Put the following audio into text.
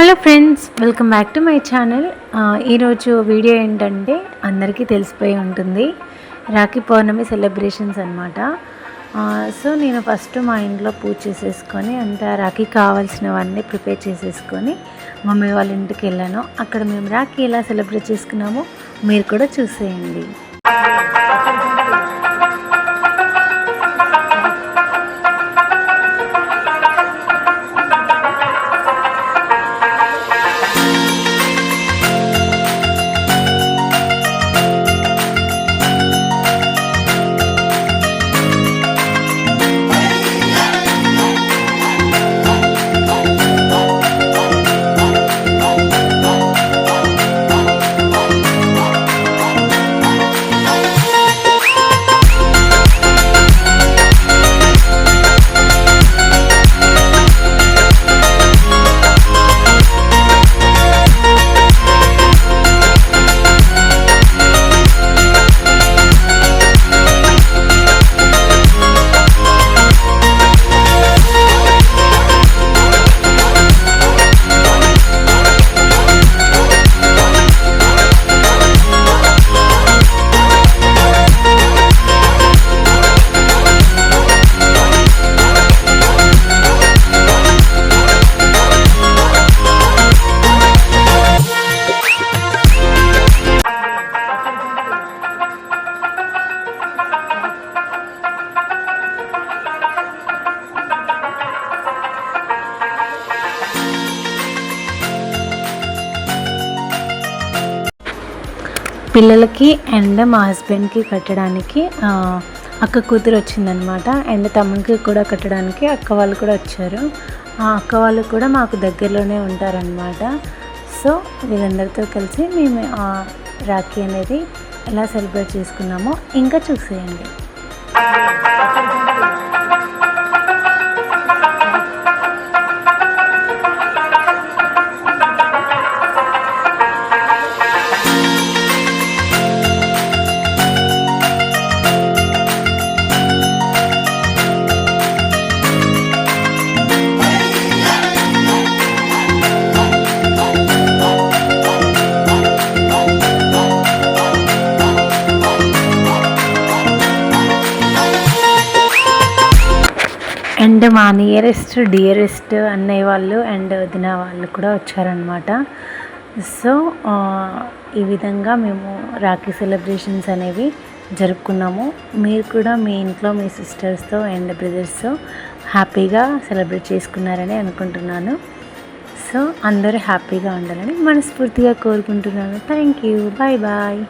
Hello friends, welcome back to my channel. ఈరోజు video ఏంటంటే అందరికీ తెలిసిపోయి ఉంటుంది, రాఖీ పౌర్ణమి సెలబ్రేషన్స్ అనమాట. సో నేను ఫస్ట్ మా ఇంట్లో పూజ చేసేసుకొని అంతా రాఖీ కావాల్సినవన్నీ ప్రిపేర్ చేసేసుకొని మమ్మీ వాళ్ళ ఇంటికి వెళ్ళాను. అక్కడ మేము రాఖీ ఎలా సెలబ్రేట్ చేసుకున్నామో మీరు కూడా చూసేయండి. పిల్లలకి అండ్ మా హస్బెండ్కి కట్టడానికి అక్క కూతురు వచ్చిందనమాట. అండ్ తమ్మునికి కూడా కట్టడానికి అక్క వాళ్ళు కూడా వచ్చారు. ఆ అక్క వాళ్ళు కూడా మాకు దగ్గరలోనే ఉంటారనమాట. సో వీళ్ళందరితో కలిసి మేము రాఖీ అనేది ఎలా సెలబ్రేట్ చేసుకున్నామో ఇంకా చూసేయండి. అండ్ మా నియరెస్ట్ డియరెస్ట్ అన్నయ్య వాళ్ళు అండ్ వదిన వాళ్ళు కూడా వచ్చారనమాట. సో ఈ విధంగా మేము రాఖీ సెలబ్రేషన్స్ అనేవి జరుపుకున్నాము. మీరు కూడా మీ ఇంట్లో మీ సిస్టర్స్తో అండ్ బ్రదర్స్తో హ్యాపీగా సెలబ్రేట్ చేసుకున్నారని అనుకుంటున్నాను. సో అందరూ హ్యాపీగా ఉండాలని మనస్ఫూర్తిగా కోరుకుంటున్నాను. Thank you. Bye bye.